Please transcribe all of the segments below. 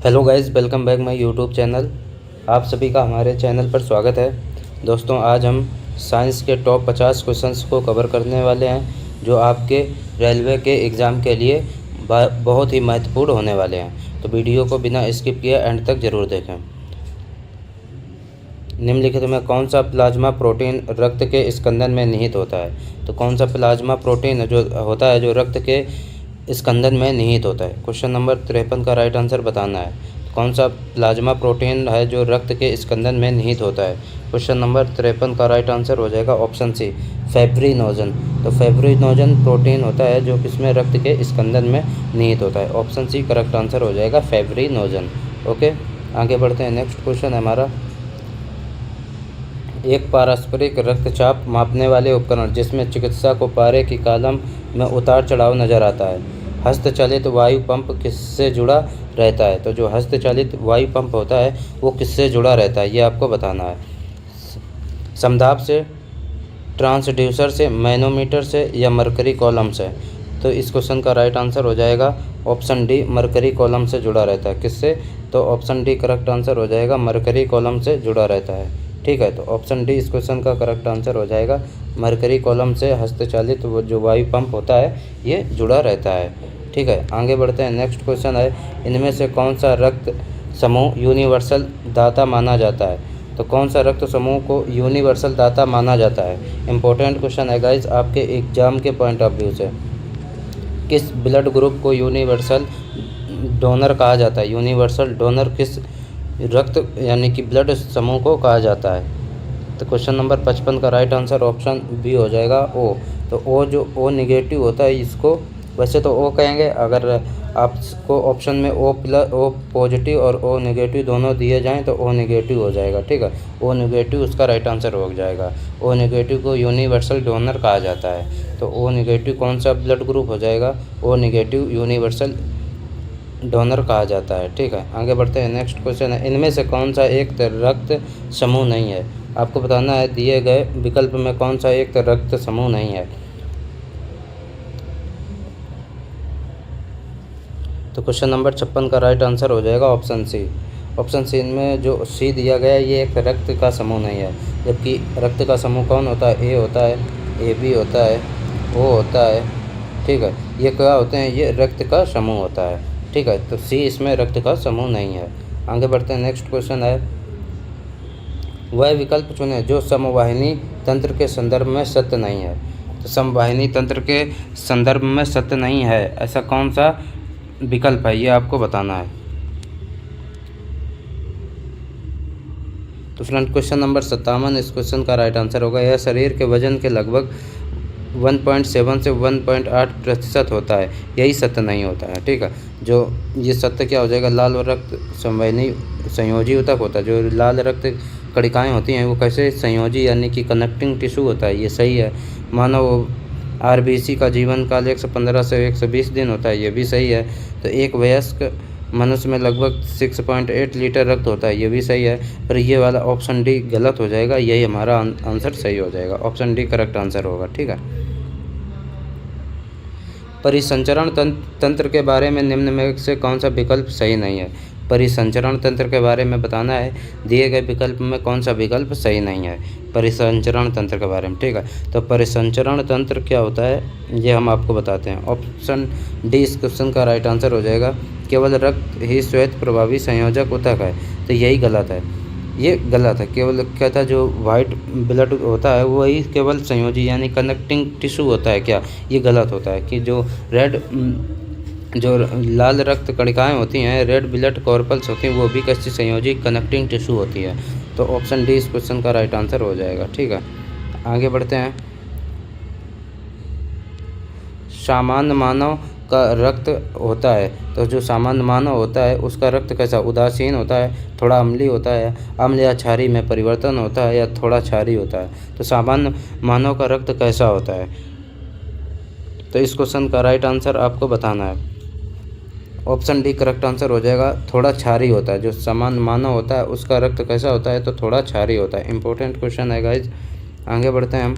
Hello guys, welcome back my YouTube channel. आप सभी का हमारे चैनल पर स्वागत है। दोस्तों, आज हम साइंस के टॉप 50 क्वेश्चंस को कवर करने वाले हैं जो आपके रेलवे के एग्ज़ाम के लिए बहुत ही महत्वपूर्ण होने वाले हैं। तो वीडियो को बिना स्किप किए एंड तक ज़रूर देखें। निम्नलिखित में कौन सा प्लाज्मा प्रोटीन रक्त के स्कंदन में निहित होता है? तो कौन सा प्लाज्मा प्रोटीन जो होता है जो रक्त के स्कंदन में निहित होता है? क्वेश्चन नंबर 53 का राइट आंसर बताना है। कौन सा प्लाज्मा प्रोटीन है जो रक्त के स्कंदन में निहित होता है? क्वेश्चन नंबर 53 का राइट आंसर हो जाएगा ऑप्शन सी, फेब्रिनोजन। तो फेब्रिनोजन प्रोटीन होता है जो किसमें, रक्त के स्कंदन में निहित होता है। ऑप्शन सी करेक्ट आंसर हो जाएगा, फेब्रिनोजन। ओके, आगे बढ़ते हैं। नेक्स्ट क्वेश्चन है हमारा, एक पारस्परिक रक्तचाप मापने वाले उपकरण जिसमें चिकित्सा को पारे की कॉलम में उतार चढ़ाव नजर आता है, हस्तचालित वायु पंप किससे जुड़ा रहता है? तो जो हस्तचालित वायु पंप होता है वो किससे जुड़ा रहता है, ये आपको बताना है। समदाब से, ट्रांसड्यूसर से, मैनोमीटर से या मरकरी कॉलम से? तो इस क्वेश्चन का राइट आंसर हो जाएगा ऑप्शन डी, मरकरी कॉलम से जुड़ा रहता है। किससे? तो ऑप्शन डी करेक्ट आंसर हो जाएगा, मरकरी कॉलम से जुड़ा रहता है। ठीक है, तो ऑप्शन डी इस क्वेश्चन का करेक्ट आंसर हो जाएगा, मरकरी कॉलम से हस्तचालित वो जो वायु पंप होता है ये जुड़ा रहता है। ठीक है, आगे बढ़ते हैं। नेक्स्ट क्वेश्चन है, इनमें से कौन सा रक्त समूह यूनिवर्सल दाता माना जाता है? तो कौन सा रक्त समूह को यूनिवर्सल दाता माना जाता है? इंपॉर्टेंट क्वेश्चन है गाइज आपके एग्जाम के पॉइंट ऑफ व्यू से। किस ब्लड ग्रुप को यूनिवर्सल डोनर कहा जाता है? यूनिवर्सल डोनर किस रक्त यानी कि ब्लड समूह को कहा जाता है? तो क्वेश्चन नंबर 55 का राइट आंसर ऑप्शन बी हो जाएगा, ओ। तो ओ जो ओ निगेटिव होता है इसको वैसे तो ओ कहेंगे, अगर आपको ऑप्शन में ओ पॉजिटिव और ओ नेगेटिव दोनों दिए जाएं तो ओ नेगेटिव हो जाएगा। ठीक है, ओ नेगेटिव उसका राइट आंसर हो जाएगा। ओ नेगेटिव को यूनिवर्सल डोनर कहा जाता है। तो ओ नेगेटिव कौन सा ब्लड ग्रुप हो जाएगा? ओ नेगेटिव यूनिवर्सल डोनर कहा जाता है। ठीक है, आगे बढ़ते हैं। नेक्स्ट क्वेश्चन है, इनमें से कौन सा एक रक्त समूह नहीं है? आपको बताना है दिए गए विकल्प में कौन सा एक रक्त समूह नहीं है। तो क्वेश्चन नंबर 56 का राइट आंसर हो जाएगा ऑप्शन सी। ऑप्शन सी में जो सी दिया गया है ये एक रक्त का समूह नहीं है, जबकि रक्त का समूह कौन होता है? ए होता है, ए बी होता है, ओ होता है। ठीक है, ये क्या होते हैं? ये रक्त का समूह होता है। ठीक है, तो सी इसमें रक्त का समूह नहीं है। आगे बढ़ते हैं। नेक्स्ट क्वेश्चन है, वह विकल्प चुनें जो समवाहिनी तंत्र के संदर्भ में सत्य नहीं है। तो समवाहिनी तंत्र के संदर्भ में सत्य नहीं है, ऐसा कौन सा विकल्प है, ये आपको बताना है। तो फ्रेंड, क्वेश्चन नंबर 57 इस क्वेश्चन का राइट आंसर होगा, यह शरीर के वजन के लगभग 1.7 से 1.8% होता है, यही सत्य नहीं होता है। ठीक है, जो ये सत्य क्या हो जाएगा? लाल रक्त संवहनी संयोजी ऊतक होता है। जो लाल रक्त कणिकाएँ होती हैं वो कैसे संयोजी यानी कि कनेक्टिंग टिश्यू होता है, ये सही है। मानव आरबीसी का जीवन काल 115 से 120 दिन होता है, ये भी सही है। तो एक वयस्क मनुष्य में लगभग 6.8 लीटर रक्त होता है, ये भी सही है। पर ये वाला ऑप्शन डी गलत हो जाएगा, यही हमारा आंसर सही हो जाएगा। ऑप्शन डी करेक्ट आंसर होगा। ठीक है, परिसंचरण तंत्र के बारे में निम्न में से कौन सा विकल्प सही नहीं है? परिसंचरण तंत्र के बारे में बताना है, दिए गए विकल्प में कौन सा विकल्प सही नहीं है परिसंचरण तंत्र के बारे में। ठीक है, तो परिसंचरण तंत्र क्या होता है ये हम आपको बताते हैं। ऑप्शन डी इस क्वेश्चन का राइट आंसर हो जाएगा, केवल रक्त ही श्वेत प्रभावी संयोजक ऊतक है। तो यही गलत है, ये गलत है। केवल क्या था, जो वाइट ब्लड होता है वही केवल संयोजी यानी कनेक्टिंग टिश्यू होता है क्या? ये गलत होता है कि जो जो लाल रक्त कणिकाएँ होती हैं, रेड ब्लड कॉर्पल्स होती हैं, वो भी कैसी संयोजी कनेक्टिंग टिश्यू होती है। तो ऑप्शन डी इस क्वेश्चन का राइट आंसर हो जाएगा। ठीक है, आगे बढ़ते हैं। सामान्य मानव का रक्त होता है, तो जो सामान्य मानव होता है उसका रक्त कैसा? उदासीन होता है, थोड़ा अम्लीय होता है, अम्ल या क्षारीय में परिवर्तन होता है, या थोड़ा क्षारीय होता है? तो सामान्य मानव का रक्त कैसा होता है? तो इस क्वेश्चन का राइट आंसर आपको बताना है। ऑप्शन डी करेक्ट आंसर हो जाएगा, थोड़ा क्षारीय होता है। जो सामान्य मानव होता है उसका रक्त कैसा होता है? तो थोड़ा क्षारीय होता है। इंपॉर्टेंट क्वेश्चन है गाइज, आगे बढ़ते हैं हम।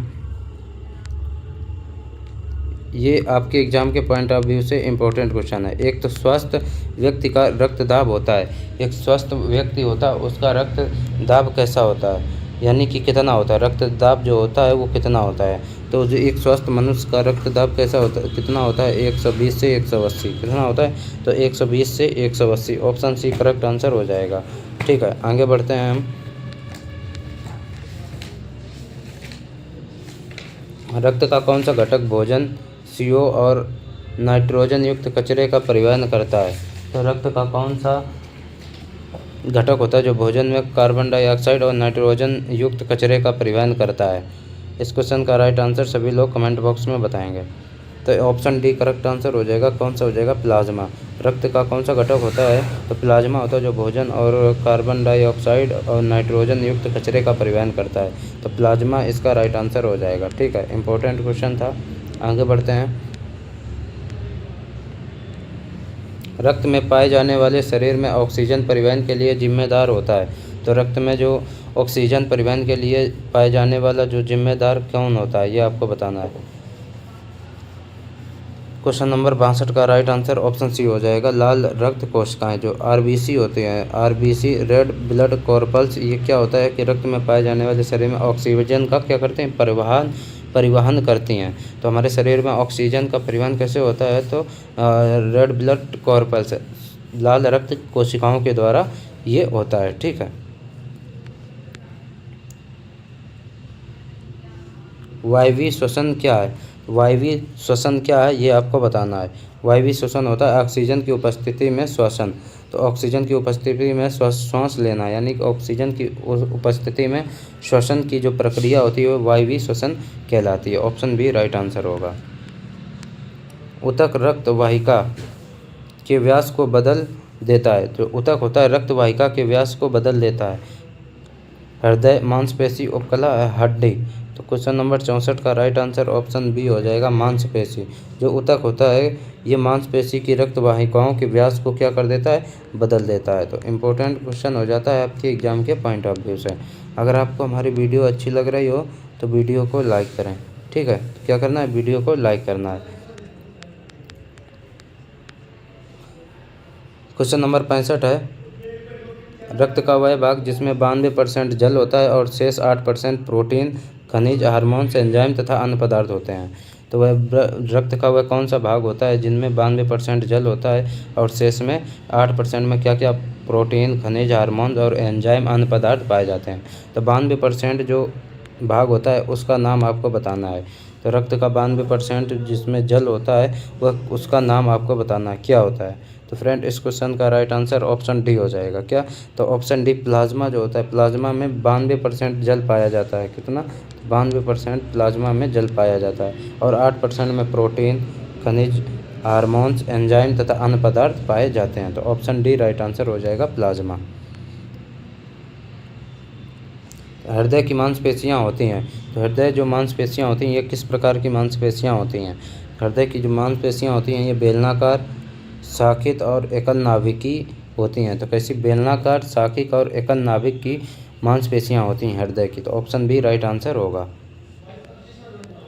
ये आपके एग्ज़ाम के पॉइंट ऑफ व्यू से इम्पोर्टेंट क्वेश्चन है। एक तो स्वस्थ व्यक्ति का रक्त दाब होता है, एक स्वस्थ व्यक्ति होता है उसका रक्त दाब कैसा होता है, यानी कि कितना होता है, रक्त दाब जो होता है वो कितना होता है। तो जो एक स्वस्थ मनुष्य का रक्त दाब कैसा होता है, कितना होता है, 120 से 180 कितना होता है, तो 120 से 180। ऑप्शन सी करेक्ट आंसर हो जाएगा। ठीक है, आगे बढ़ते हैं हम। रक्त का कौन सा घटक भोजन, CO और नाइट्रोजन युक्त कचरे का परिवहन करता है। तो रक्त का कौन सा घटक होता है जो भोजन में कार्बन डाइऑक्साइड और नाइट्रोजन युक्त कचरे का परिवहन करता है। इस क्वेश्चन का राइट आंसर सभी लोग कमेंट बॉक्स में बताएंगे। तो ऑप्शन डी करेक्ट आंसर हो जाएगा। कौन सा हो जाएगा, प्लाज्मा। रक्त का कौन सा घटक होता है, तो प्लाज्मा होता है जो भोजन और कार्बन डाइऑक्साइड और नाइट्रोजन युक्त कचरे का परिवहन करता है। तो प्लाज्मा इसका राइट आंसर हो जाएगा। ठीक है, इंपॉर्टेंट क्वेश्चन था। आगे बढ़ते हैं। रक्त में पाए जाने वाले शरीर में ऑक्सीजन परिवहन के लिए जिम्मेदार होता है। तो रक्त में जो ऑक्सीजन परिवहन के लिए पाए जाने वाला जो जिम्मेदार कौन होता है, ये आपको बताना है। क्वेश्चन नंबर 62 का राइट आंसर ऑप्शन सी हो जाएगा। लाल रक्त कोशिकाएं जो RBC होते हैं, RBC रेड ब्लड कॉर्पल्स, ये क्या होता है कि रक्त में पाए जाने वाले शरीर में ऑक्सीजन का क्या करते हैं, परिवहन करती हैं। तो हमारे शरीर में ऑक्सीजन का परिवहन कैसे होता है, तो रेड ब्लड कॉर्पल्स, लाल रक्त कोशिकाओं के द्वारा ये होता है। ठीक है, वायवीय श्वसन क्या है, वायवीय श्वसन क्या है ये आपको बताना है। वायवीय श्वसन होता है ऑक्सीजन की उपस्थिति में श्वसन। तो ऑक्सीजन की उपस्थिति में श्वास लेना, यानी कि ऑक्सीजन की उपस्थिति में श्वसन की जो प्रक्रिया होती है वो वायवीय श्वसन कहलाती है। ऑप्शन बी राइट आंसर होगा। ऊतक रक्त वाहिका के व्यास को बदल देता है। जो ऊतक होता है रक्त वाहिका के व्यास को बदल देता है। हृदय, मांसपेशी, उपकला, हड्डी। तो क्वेश्चन नंबर 64 का राइट आंसर ऑप्शन बी हो जाएगा, मांसपेशी। जो ऊतक होता है ये मांसपेशी की रक्त वाहिकाओं के व्यास को क्या कर देता है, बदल देता है। तो इम्पोर्टेंट क्वेश्चन हो जाता है आपके एग्जाम के पॉइंट ऑफ व्यू से। अगर आपको हमारी वीडियो अच्छी लग रही हो तो वीडियो को लाइक करें। ठीक है, तो क्या करना है, वीडियो को लाइक करना है। क्वेश्चन नंबर 65 है। रक्त का वह भाग जिसमें 92% जल होता है और शेष 8% प्रोटीन, खनिज, हार्मोन्स, एंजाइम तथा अन्य पदार्थ होते हैं। तो वह रक्त का वह कौन सा भाग होता है जिनमें 92% जल होता है और शेष में 8% में क्या क्या प्रोटीन, खनिज, हार्मोन्स और एंजाइम अन्य पदार्थ पाए जाते हैं। तो 92% जो भाग होता है उसका नाम आपको बताना है। तो रक्त का 92% जिसमें जल होता है वह उसका नाम आपको बताना है क्या होता है। तो फ्रेंड इस क्वेश्चन का राइट आंसर ऑप्शन डी हो जाएगा। क्या, तो ऑप्शन डी प्लाज्मा जो होता है, प्लाज्मा में 92% जल पाया जाता है। कितना, 92% प्लाज्मा में जल पाया जाता है और 8% में प्रोटीन, खनिज, हार्मोन्स, एंजाइम तथा अन्य पदार्थ पाए जाते हैं। तो ऑप्शन डी राइट आंसर हो जाएगा, प्लाज्मा। हृदय की मांसपेशियाँ होती हैं। तो हृदय जो मांसपेशियाँ होती हैं ये किस प्रकार की मांसपेशियाँ होती हैं। हृदय की जो मांसपेशियाँ होती हैं ये बेलनाकार, शाखित और एकल नाभिकी होती हैं। तो कैसी, बेलनाकार, शाखिक और एकल नाभिक की मांसपेशियाँ होती हैं हृदय की। तो ऑप्शन बी राइट आंसर होगा।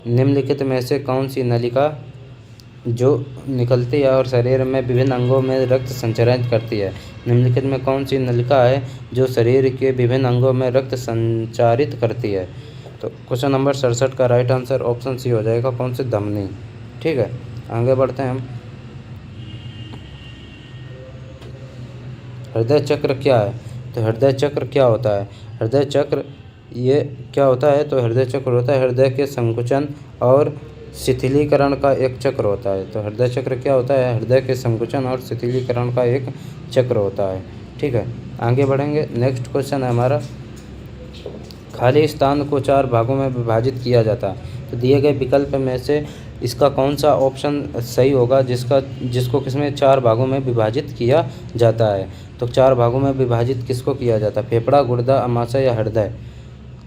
निम्नलिखित में से कौन सी नलिका जो निकलती है और शरीर में विभिन्न अंगों में रक्त संचरित करती है। निम्नलिखित में कौन सी नलिका है जो शरीर के विभिन्न अंगों में रक्त संचारित करती है। तो क्वेश्चन नंबर 67 का राइट आंसर ऑप्शन सी हो जाएगा, कौन सी, धमनी। ठीक है, आगे बढ़ते हैं हम। हृदय चक्र क्या है। तो हृदय चक्र क्या होता है, हृदय चक्र ये क्या होता है, तो हृदय चक्र होता है हृदय के संकुचन और शिथिलीकरण का एक चक्र होता है। तो हृदय चक्र क्या होता है, हृदय के संकुचन और शिथिलीकरण का एक चक्र होता है। ठीक है, आगे बढ़ेंगे। नेक्स्ट क्वेश्चन है हमारा, खाली स्थान को 4 भागों में विभाजित किया जाता है। तो दिए गए विकल्प में से इसका कौन सा ऑप्शन सही होगा जिसको किसमें 4 भागों में विभाजित किया जाता है। तो 4 भागों में विभाजित किसको किया जाता है, फेफड़ा, गुर्दा, अमाशय या हृदय।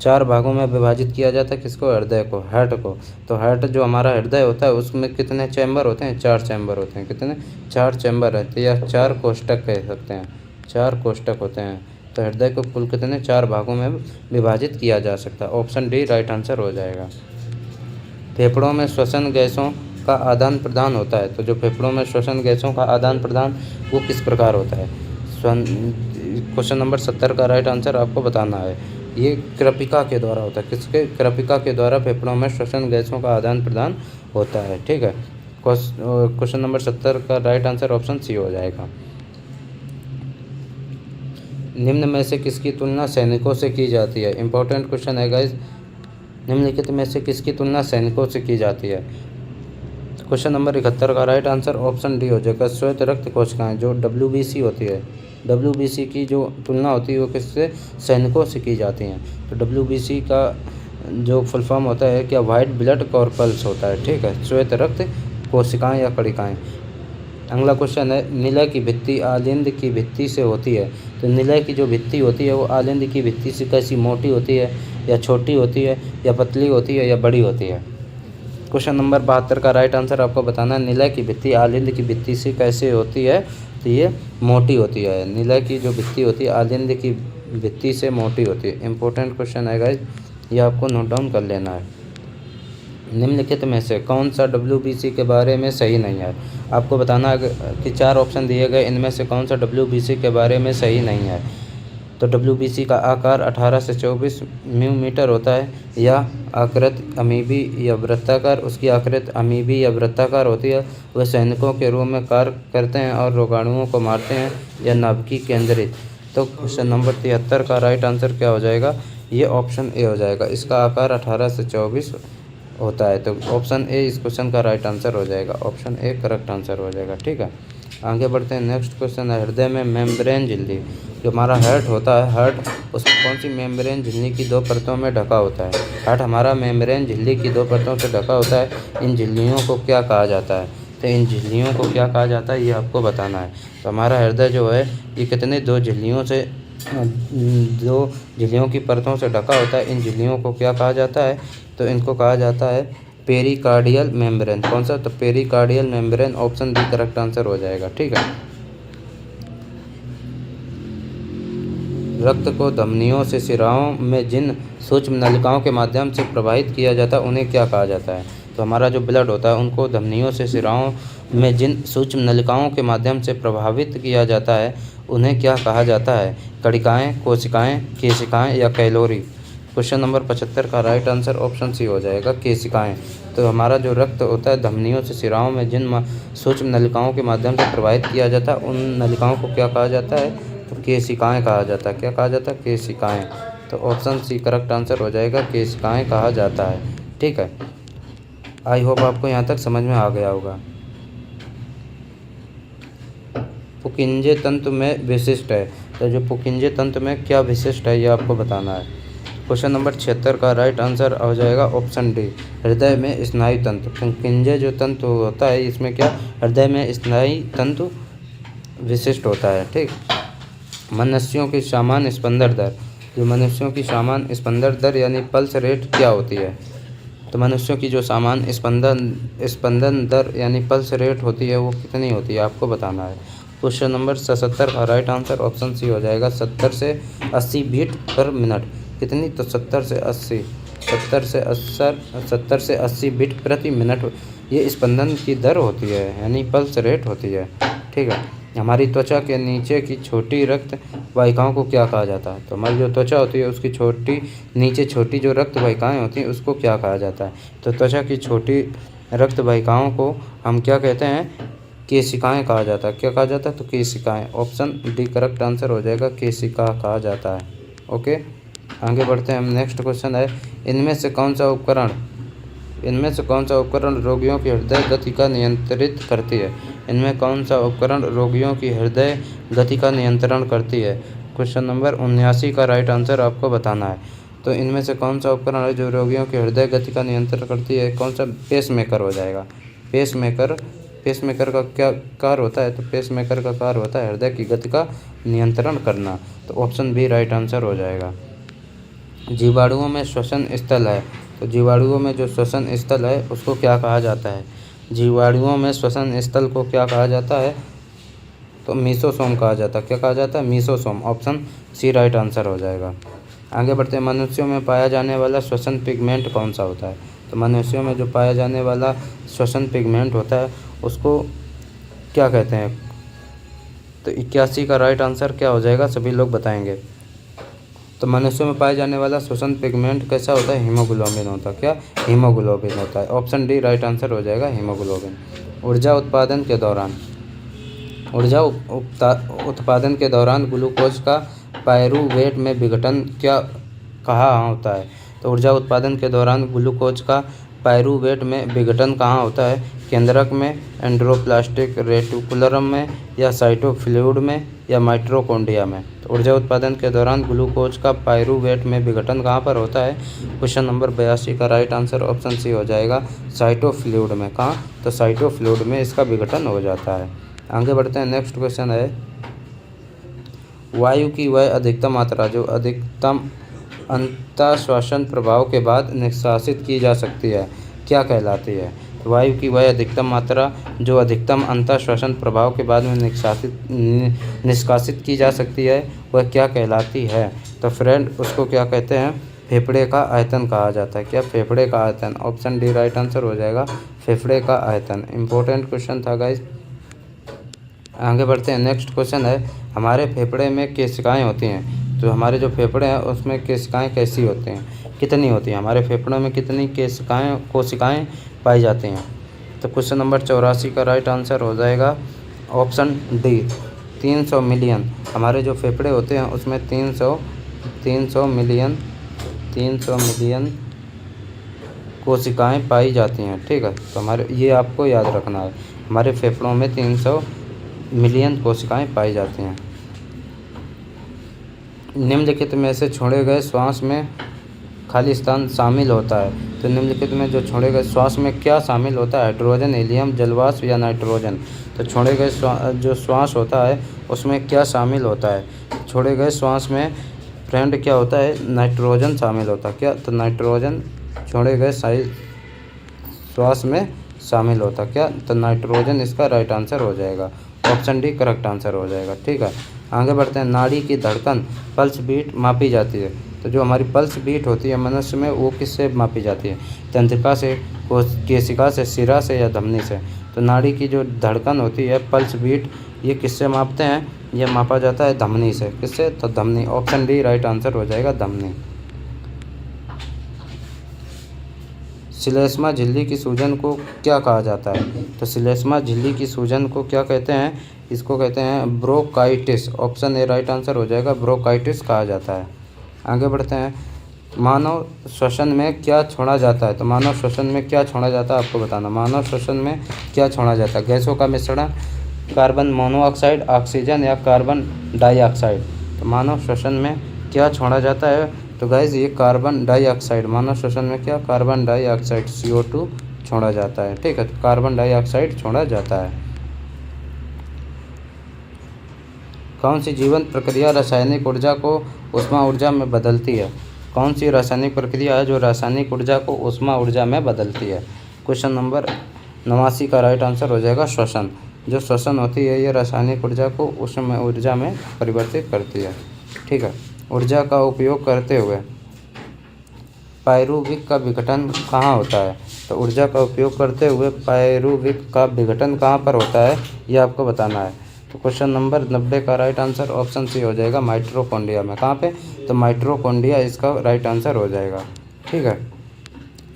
4 भागों में विभाजित किया जाता है किसको, हृदय को, हार्ट को। तो हार्ट जो हमारा हृदय होता है उसमें कितने चैम्बर होते हैं, 4 चैम्बर होते हैं। कितने, 4 चैम्बर रहते हैं या 4 कोष्ठक कह सकते हैं, 4 कोष्ठक होते हैं। तो हृदय को कुल कितने, 4 भागों में विभाजित किया जा सकता है। ऑप्शन डी राइट आंसर हो जाएगा। फेफड़ों में श्वसन गैसों का आदान प्रदान होता है। तो जो फेफड़ों में श्वसन गैसों का आदान प्रदान वो किस प्रकार होता है? क्वेश्चन नंबर 70 का राइट आंसर आपको बताना है। ये कृपिका के द्वारा होता है। किसके? कृपिका के द्वारा फेफड़ों में श्वसन गैसों का आदान प्रदान होता है। ठीक है, क्वेश्चन नंबर 70 का राइट आंसर ऑप्शन सी हो जाएगा। निम्न में से किसकी तुलना सैनिकों से की जाती है? इंपॉर्टेंट क्वेश्चन है गाइस। निम्नलिखित में से किसकी तुलना सैनिकों से की जाती है? क्वेश्चन नंबर 71 का राइट आंसर ऑप्शन डी हो जाएगा। श्वेत रक्त कोशिकाएं जो WBC होती है, WBC की जो तुलना होती है वो किससे? सैनिकों से की जाती हैं। तो WBC का जो फुल फॉर्म होता है क्या? वाइट ब्लड कॉर्पल्स होता है। ठीक है, श्वेत रक्त कोशिकाएं या कणिकाएं। अगला क्वेश्चन है, निलय की भित्ति आलिंद की भित्ति से होती है। तो निलय की जो भित्ति होती है वो आलिंद की भित्ति से कैसी? मोटी होती है या छोटी होती है या पतली होती है या बड़ी होती है? क्वेश्चन नंबर 72 का राइट आंसर आपको बताना है। निलय की भित्ति आलिंद की भित्ति से कैसे होती है? तो ये मोटी होती है। निलय की जो भित्ति होती है आलिंद की भित्ति से मोटी होती है। इंपॉर्टेंट क्वेश्चन है गाइस, ये आपको नोट डाउन कर लेना है। निम्नलिखित में से कौन सा WBC के बारे में सही नहीं है? आपको बताना है कि 4 ऑप्शन दिए गए, इनमें से कौन सा WBC के बारे में सही नहीं है। तो WBC का आकार 18 से 24 मिलीमीटर होता है या आकृति अमीबी या वृत्ताकार। उसकी आकृति अमीबी या वृत्ताकार होती है। वह सैनिकों के रूप में कार्य करते हैं और रोगाणुओं को मारते हैं या नाभिकीय केंद्रित। तो क्वेश्चन नंबर 73 का राइट आंसर क्या हो जाएगा? ये ऑप्शन ए हो जाएगा। इसका आकार 18 से 24 होता है। तो ऑप्शन ए इस क्वेश्चन का राइट आंसर हो जाएगा। ऑप्शन ए करेक्ट आंसर हो जाएगा। ठीक है, आगे बढ़ते हैं। नेक्स्ट क्वेश्चन है, हृदय में मेम्ब्रेन झिल्ली जो हमारा हार्ट होता है, हार्ट उसको कौन सी मेम्ब्रेन झिल्ली की 2 परतों में ढका होता है? हार्ट हमारा मेम्ब्रेन झिल्ली की 2 परतों से ढका होता है। इन झिल्लियों को क्या कहा जाता है? तो इन झिल्लियों को क्या कहा जाता है ये आपको बताना है। तो हमारा हृदय जो है ये कितने 2 झिल्लियों से 2 झिल्लियों की परतों से ढका होता है। इन झिल्लियों को क्या कहा जाता है? तो इनको कहा जाता है पेरिकार्डियल मेम्ब्रेन। कौन सा? तो pericardial membrane. Option D correct answer हो जाएगा। ठीक है, रक्त को धमनियों से शिराओं में जिन सूक्ष्म नलिकाओं के माध्यम से प्रवाहित किया जाता है उन्हें क्या कहा जाता है? तो हमारा जो ब्लड होता है उनको धमनियों से शिराओं में जिन सूक्ष्म नलिकाओं के माध्यम से प्रभावित किया जाता है उन्हें क्या कहा जाता है? कणिकाएं, कोशिकाएं, केशिकाएं या कैलोरी? क्वेश्चन नंबर 75 का राइट आंसर ऑप्शन सी हो जाएगा, केशिकाएं। तो हमारा जो रक्त होता है धमनियों से शिराओं में जिन सूक्ष्म नलिकाओं के माध्यम से प्रवाहित किया जाता है उन नलिकाओं को क्या कहा जाता है? तो केशिकाएं कहा जाता है। क्या कहा जाता है? केशिकाएं। तो ऑप्शन सी करेक्ट आंसर हो जाएगा, केशिकाएं कहा जाता है। ठीक है, आई होप आपको यहाँ तक समझ में आ गया होगा। पुकिंजे तंत्र में विशिष्ट है। तो जो पुकिंजे तंत्र में क्या विशिष्ट है ये आपको बताना है। क्वेश्चन नंबर 76 का राइट आंसर हो जाएगा ऑप्शन डी, हृदय में स्नायु तंत्र। पुकिंजे जो तंत्र होता है इसमें क्या? हृदय में स्नायु तंत्र विशिष्ट होता है। ठीक, मनुष्यों की सामान्य स्पंदन दर। जो मनुष्यों की सामान्य स्पंदन दर यानी पल्स रेट क्या होती है? तो मनुष्यों की जो सामान्य स्पंदन दर यानी पल्स रेट होती है वो कितनी होती है आपको बताना है। क्वेश्चन नंबर 77 का राइट आंसर ऑप्शन सी हो जाएगा, 70 से 80 बीट पर मिनट। कितनी? तो 70 से 80 बीट प्रति मिनट ये स्पंदन की दर होती है यानी पल्स रेट होती है। ठीक है, हमारी त्वचा के नीचे की छोटी रक्त वाहिकाओं को क्या कहा जाता है? तो हमारी जो त्वचा होती है उसकी नीचे छोटी जो रक्त वाहिकाएँ होती हैं उसको क्या कहा जाता है? तो त्वचा की छोटी रक्त वाहिकाओं को हम क्या कहते हैं? केशिकाएं कहा जाता है। क्या कहा जाता है? तो केशिकाएं। ऑप्शन डी करेक्ट आंसर हो जाएगा, केशिका कहा जाता है। ओके, आगे बढ़ते हैं हम। नेक्स्ट क्वेश्चन है, इनमें से कौन सा उपकरण रोगियों की हृदय गति का नियंत्रित करती है? इनमें कौन सा उपकरण रोगियों की हृदय गति का नियंत्रण करती है? क्वेश्चन नंबर 79 का राइट आंसर आपको बताना है। तो इनमें से कौन सा उपकरण है जो रोगियों की हृदय गति का नियंत्रण करती है? कौन सा? पेसमेकर हो जाएगा। पेसमेकर का क्या कार्य होता है? तो पेसमेकर का कार्य होता है हृदय की गति का नियंत्रण करना। तो ऑप्शन बी राइट आंसर हो जाएगा। जीवाणुओं में श्वसन स्थल है। तो जीवाणुओं में जो श्वसन स्थल है उसको क्या कहा जाता है? जीवाणुओं में श्वसन स्थल को क्या कहा जाता है? तो मीसोसोम कहा जाता है। क्या कहा जाता है? Mesosome. Option C right answer हो जाएगा। आगे बढ़ते हैं, मनुष्यों में पाया जाने वाला श्वसन पिगमेंट कौन सा होता है? तो मनुष्यों में जो पाया जाने वाला श्वसन पिगमेंट होता है उसको क्या कहते हैं? तो 81 का राइट आंसर क्या हो जाएगा, सभी लोग बताएंगे। तो मनुष्यों में पाए जाने वाला श्वसन पिगमेंट कैसा होता है? हीमोग्लोबिन होता है। क्या? हीमोग्लोबिन होता है। ऑप्शन डी राइट आंसर हो जाएगा, हीमोग्लोबिन। ऊर्जा उत्पादन के दौरान ग्लूकोज का पायरूवेट में विघटन क्या कहाँ होता है? तो ऊर्जा उत्पादन के दौरान ग्लूकोज का पायरूवेट में विघटन कहाँ होता है? केंद्रक में, एंडोप्लाज्मिक रेटिकुलम में, या साइटोफ्लूइड में, या माइटोकॉन्ड्रिया में? तो ऊर्जा उत्पादन के दौरान ग्लूकोज का पायरूवेट में विघटन कहाँ पर होता है? क्वेश्चन नंबर 82 का राइट आंसर ऑप्शन सी हो जाएगा, साइटोफ्लूइड में। कहाँ? तो साइटोफ्लूइड में इसका विघटन हो जाता है। आगे बढ़ते हैं। नेक्स्ट क्वेश्चन है, वायु की वह अधिकतम मात्रा जो अधिकतम अंतःश्वासन प्रभाव के बाद निष्कासित की जा सकती है क्या कहलाती है? वायु की वह अधिकतम मात्रा जो अधिकतम अंतःश्वासन प्रभाव के बाद में निष्कासित की जा सकती है वह क्या कहलाती है? तो फ्रेंड उसको क्या कहते हैं? फेफड़े का आयतन कहा जाता है। क्या? फेफड़े का आयतन। ऑप्शन डी राइट आंसर हो जाएगा, फेफड़े का आयतन। इम्पोर्टेंट क्वेश्चन था गाइस। आगे बढ़ते हैं। नेक्स्ट क्वेश्चन है, हमारे फेफड़े में केशिकाएँ होती हैं, तो हमारे जो फेफड़े हैं उसमें केशिकाएँ कैसी होती हैं, कितनी होती हैं? हमारे फेफड़ों में कितनी कोशिकाएँ पाई जाती हैं? तो क्वेश्चन नंबर 84 का राइट आंसर हो जाएगा ऑप्शन डी, 300 मिलियन। हमारे जो फेफड़े होते हैं उसमें 300 मिलियन कोशिकाएँ पाई जाती हैं। ठीक है, तो हमारे ये आपको याद रखना है, हमारे फेफड़ों में 300 मिलियन कोशिकाएँ पाई जाती हैं। निम्नलिखित में से छोड़े गए श्वास में खाली स्थान शामिल होता है। तो निम्नलिखित में जो छोड़े गए श्वास में क्या शामिल होता है? हाइड्रोजन, हीलियम, जलवाष्प या नाइट्रोजन? तो छोड़े गए जो श्वास होता है उसमें क्या शामिल होता है? छोड़े गए श्वास में फ्रेंड क्या होता है? नाइट्रोजन शामिल होता है। क्या? तो नाइट्रोजन छोड़े गए श्वास में शामिल होता। क्या? तो नाइट्रोजन इसका राइट आंसर हो जाएगा। ऑप्शन डी करेक्ट आंसर हो जाएगा। ठीक है, आगे बढ़ते हैं। नाड़ी की धड़कन पल्स बीट मापी जाती है। तो जो हमारी पल्स बीट होती है मनुष्य में वो किससे मापी जाती है? तंत्रिका से, केशिका से, शिरा से या धमनी से? तो नाड़ी की जो धड़कन होती है पल्स बीट, ये किससे मापते हैं? ये मापा जाता है धमनी से। किससे? तो धमनी। ऑप्शन डी राइट आंसर हो जाएगा, धमनी। श्लेष्मा झिल्ली की सूजन को क्या कहा जाता है? तो श्लेष्मा झिल्ली की सूजन को क्या कहते हैं? इसको कहते हैं bronchitis. Option A right answer हो जाएगा, ब्रोंकाइटिस कहा जाता है। आगे बढ़ते हैं। मानव श्वसन में क्या छोड़ा जाता है? तो मानव श्वसन में क्या छोड़ा जाता है आपको बताना। मानव श्वसन में क्या छोड़ा जाता है? गैसों का मिश्रण, कार्बन मोनोऑक्साइड, ऑक्सीजन या कार्बन डाइऑक्साइड? तो मानव श्वसन में क्या छोड़ा जाता है? तो गाइज ये कार्बन डाइऑक्साइड। मानव श्वसन में क्या? कार्बन डाइऑक्साइड CO2 छोड़ा जाता है। ठीक है, तो कार्बन डाइऑक्साइड छोड़ा जाता है। कौन सी जीवन प्रक्रिया रासायनिक ऊर्जा को ऊष्मा ऊर्जा में बदलती है? कौन सी रासायनिक प्रक्रिया है जो रासायनिक ऊर्जा को ऊष्मा ऊर्जा में बदलती है? क्वेश्चन नंबर 89 का राइट आंसर हो जाएगा श्वसन। जो श्वसन होती है ये रासायनिक ऊर्जा को ऊष्मा ऊर्जा में परिवर्तित करती है। ठीक है, ऊर्जा का उपयोग करते हुए पायरूविक का विघटन कहाँ होता है? तो ऊर्जा का उपयोग करते हुए पायरूविक का विघटन कहाँ पर होता है ये आपको बताना है। तो क्वेश्चन नंबर 90 का राइट आंसर ऑप्शन सी हो जाएगा, माइटोकॉन्ड्रिया में। कहाँ पे? तो माइटोकॉन्ड्रिया इसका राइट आंसर हो जाएगा। ठीक है,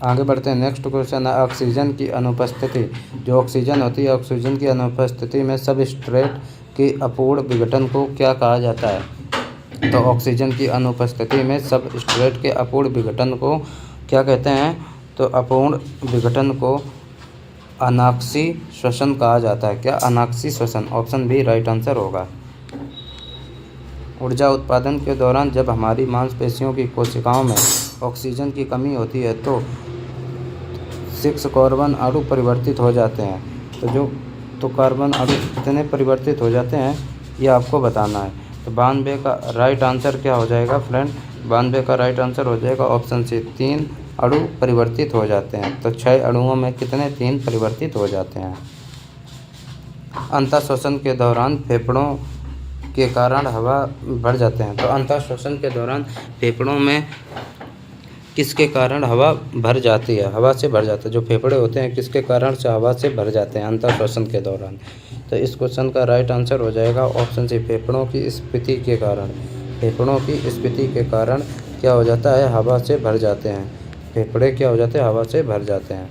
आगे बढ़ते हैं। नेक्स्ट क्वेश्चन है, ऑक्सीजन की अनुपस्थिति, जो ऑक्सीजन होती है ऑक्सीजन की अनुपस्थिति में सबस्ट्रेट के अपूर्ण विघटन को क्या कहा जाता है? तो ऑक्सीजन की अनुपस्थिति में सबस्ट्रेट के अपूर्ण विघटन को क्या कहते हैं? तो अपूर्ण विघटन को अनाक्षी श्वसन कहा जाता है। क्या? अनाक्षी श्वसन। ऑप्शन बी राइट आंसर होगा। ऊर्जा उत्पादन के दौरान जब हमारी मांसपेशियों की कोशिकाओं में ऑक्सीजन की कमी होती है तो 6 कार्बन अणु परिवर्तित हो जाते हैं। तो कार्बन अणु कितने परिवर्तित हो जाते हैं ये आपको बताना है। तो 92 का राइट आंसर क्या हो जाएगा फ्रेंड? 92 का राइट आंसर हो जाएगा ऑप्शन सी, 3 अणु परिवर्तित हो जाते हैं। तो 6 अणुओं में कितने? 3 परिवर्तित हो जाते हैं। अंतःश्वसन के दौरान फेफड़ों के कारण हवा भर जाते हैं। तो अंतःश्वसन के दौरान फेफड़ों में किसके कारण हवा भर जाती है, हवा से भर जाता है। जो फेफड़े होते हैं किसके कारण से हवा से भर जाते हैं, अंतर श्वसन के दौरान। तो इस क्वेश्चन का राइट आंसर हो जाएगा ऑप्शन सी, फेफड़ों की स्फीति के कारण। फेफड़ों की स्फीति के कारण क्या हो जाता है, हवा से भर जाते हैं। फेफड़े क्या हो जाते हैं, हवा से भर जाते हैं।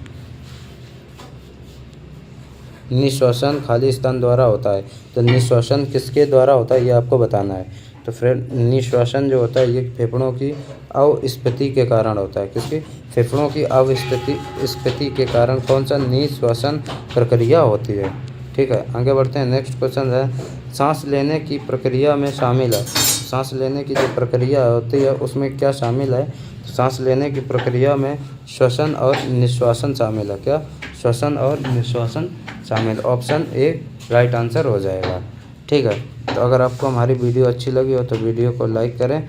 निश्वासन खाली स्थान द्वारा होता है। तो निश्वासन किसके द्वारा होता है ये आपको बताना है। तो फ्रेंड निश्वासन जो होता है ये फेफड़ों की अवस्थिति के कारण होता है। किसकी, फेफड़ों की अवस्थिति के कारण कौन सा निश्वासन प्रक्रिया होती है। ठीक है, आगे बढ़ते हैं। नेक्स्ट क्वेश्चन है, सांस लेने की प्रक्रिया में शामिल है। सांस लेने की जो प्रक्रिया होती है उसमें क्या शामिल है, सांस लेने की प्रक्रिया में श्वसन और निश्वासन शामिल है। क्या, श्वसन और निश्वासन शामिल। ऑप्शन ए राइट आंसर हो जाएगा। ठीक है, तो अगर आपको हमारी वीडियो अच्छी लगी हो तो वीडियो को लाइक करें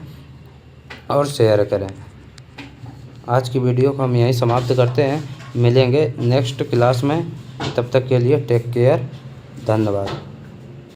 और शेयर करें। आज की वीडियो को हम यहीं समाप्त करते हैं, मिलेंगे नेक्स्ट क्लास में। तब तक के लिए टेक केयर, धन्यवाद।